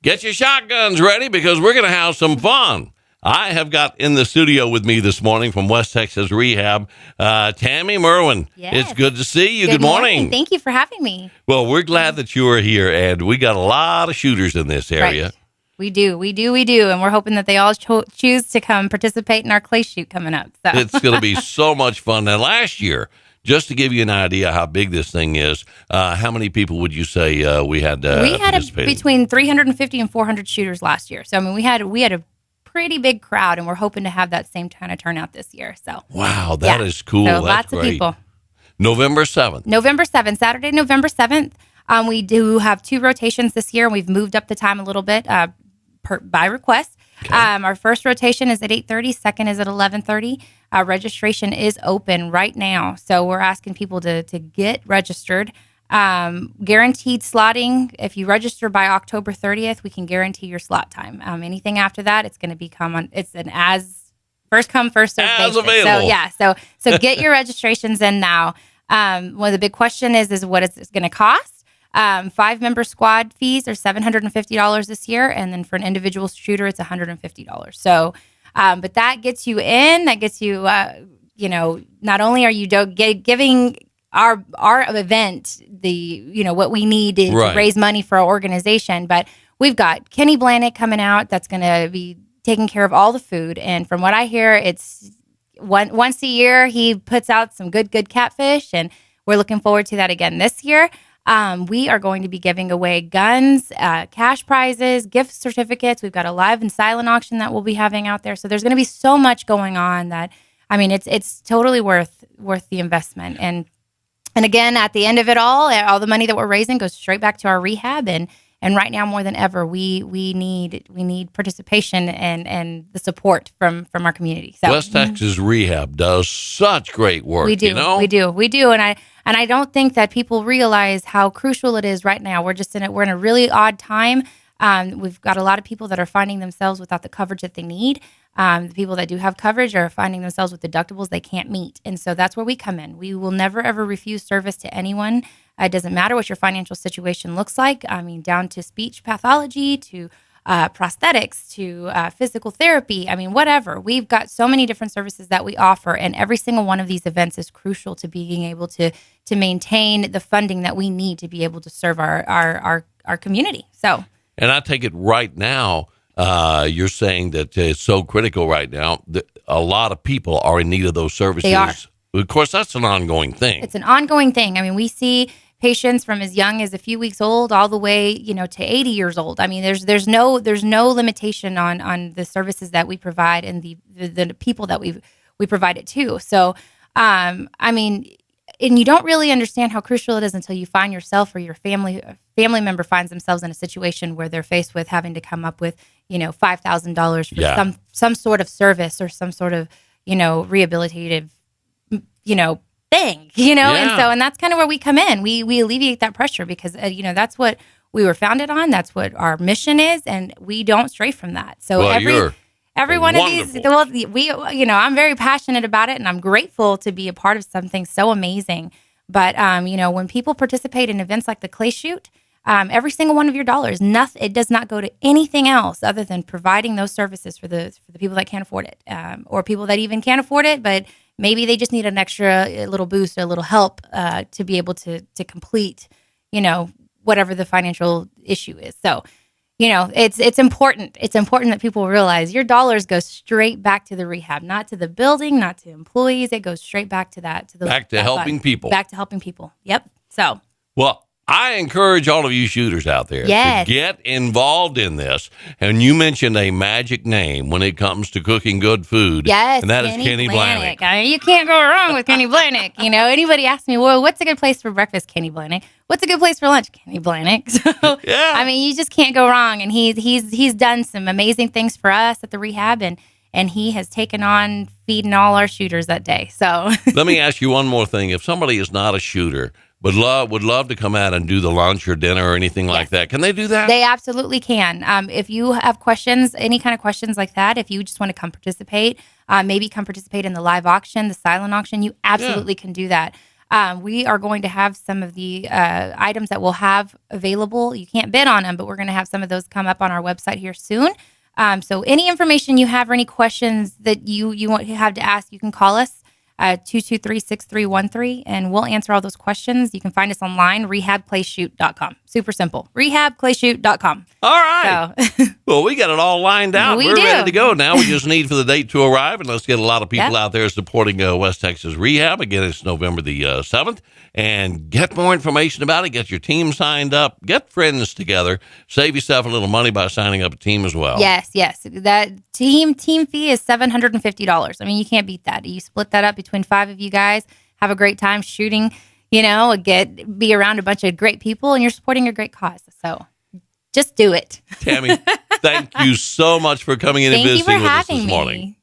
Get your shotguns ready because we're going to have some fun. I have got in the studio with me this morning from West Texas Rehab, Tammy Merwin. Yes. It's good to see you. Good morning. Thank you for having me. Well, we're glad that you are here, and we got a lot of shooters in this area. Right. We do. And we're hoping that they all choose to come participate in our clay shoot coming up. So. It's going to be so much fun. Now, last year, just to give you an idea how big this thing is, how many people would you say we had between 350 and 400 shooters last year. So, I mean, we had a pretty big crowd, and we're hoping to have that same kind of turnout this year. So, wow, that is cool. So That's lots great. of people. November 7th. Saturday, November 7th. We do have 2 rotations this year, and we've moved up the time a little bit by request. Okay. Our first rotation is at 8:30. Second is at 11:30. Registration is open right now, so we're asking people to get registered. Guaranteed slotting. If you register by October 30th, we can guarantee your slot time. Anything after that, it's going to become it's an as first come first served basis. Available. So get your registrations in now. One of the big question is what is this going to cost? 5-member squad fees are $750 this year, and then for an individual shooter, it's $150. So, but that gets you in. That gets you. Not only are you giving our event what we need to raise money for our organization, but we've got Kenny Blanick coming out. That's going to be taking care of all the food, and from what I hear, it's once a year he puts out some good catfish, and we're looking forward to that again this year. We are going to be giving away guns, cash prizes, gift certificates. We've got a live and silent auction that we'll be having out there. So there's going to be so much going on that, I mean, it's totally worth the investment. And again, at the end of it all the money that we're raising goes straight back to our rehab. And right now, more than ever, we need participation and the support from our community. So West Texas Rehab does such great work. We do. You know? We do. And I don't think that people realize how crucial it is right now. We're in a really odd time. We've got a lot of people that are finding themselves without the coverage that they need. The people that do have coverage are finding themselves with deductibles they can't meet. And so that's where we come in. We will never, ever refuse service to anyone. It doesn't matter what your financial situation looks like. I mean, down to speech pathology, to prosthetics, to physical therapy. I mean, whatever. We've got so many different services that we offer, and every single one of these events is crucial to being able to maintain the funding that we need to be able to serve our community. So, and I take it right now, you're saying that it's so critical right now that a lot of people are in need of those services. They are. Of course, that's an ongoing thing. It's an ongoing thing. I mean, we see patients from as young as a few weeks old all the way, to 80 years old. I mean, there's no limitation on the services that we provide and the people that we provide it to. So, I mean, and you don't really understand how crucial it is until you find yourself or your family member finds themselves in a situation where they're faced with having to come up with, $5,000 for some sort of service or some sort of, rehabilitative, thing, and that's kind of where we come in. We alleviate that pressure because, that's what we were founded on. That's what our mission is. And we don't stray from that. So every one of these, I'm very passionate about it and I'm grateful to be a part of something so amazing. But, when people participate in events like the clay shoot, every single one of your dollars, it does not go to anything else other than providing those services for the people that can't afford it, or people that even can't afford it, but maybe they just need an extra little boost or a little help to be able to complete, whatever the financial issue is. So, it's important. It's important that people realize your dollars go straight back to the rehab, not to the building, not to employees. It goes straight back to that. Back to helping people. Back to helping people. Yep. So. Well, I encourage all of you shooters out there to get involved in this. And you mentioned a magic name when it comes to cooking good food. Yes, and that is Kenny Blanick. I mean, you can't go wrong with Kenny Blanick. Anybody asks me, well, what's a good place for breakfast? Kenny Blanick. What's a good place for lunch? Kenny Blanick. So, yeah. I mean, you just can't go wrong. And he's done some amazing things for us at the rehab, and he has taken on feeding all our shooters that day. So let me ask you one more thing. If somebody is not a shooter, would love to come out and do the lunch or dinner or anything like that, can they do that? They absolutely can. If you have questions, any kind of questions like that, if you just want to come participate, maybe come participate in the live auction, the silent auction, you absolutely can do that. We are going to have some of the items that we'll have available. You can't bid on them, but we're going to have some of those come up on our website here soon. So any information you have or any questions that you want to have to ask, you can call us. 223-6313, and we'll answer all those questions. You can find us online, rehabplayshoot.com. Super simple. rehabplayshoot.com. All right. So. Well, we got it all lined out. We're ready to go now. We just need for the date to arrive, and let's get a lot of people out there supporting West Texas Rehab. Again, it's November the 7th. And get more information about it. Get your team signed up. Get friends together. Save yourself a little money by signing up a team as well. Yes. That team fee is $750. I mean, you can't beat that. You split that up between 5 of you guys. Have a great time shooting, be around a bunch of great people, and you're supporting a great cause. So just do it. Tammy, thank you so much for coming in and visiting with us this morning.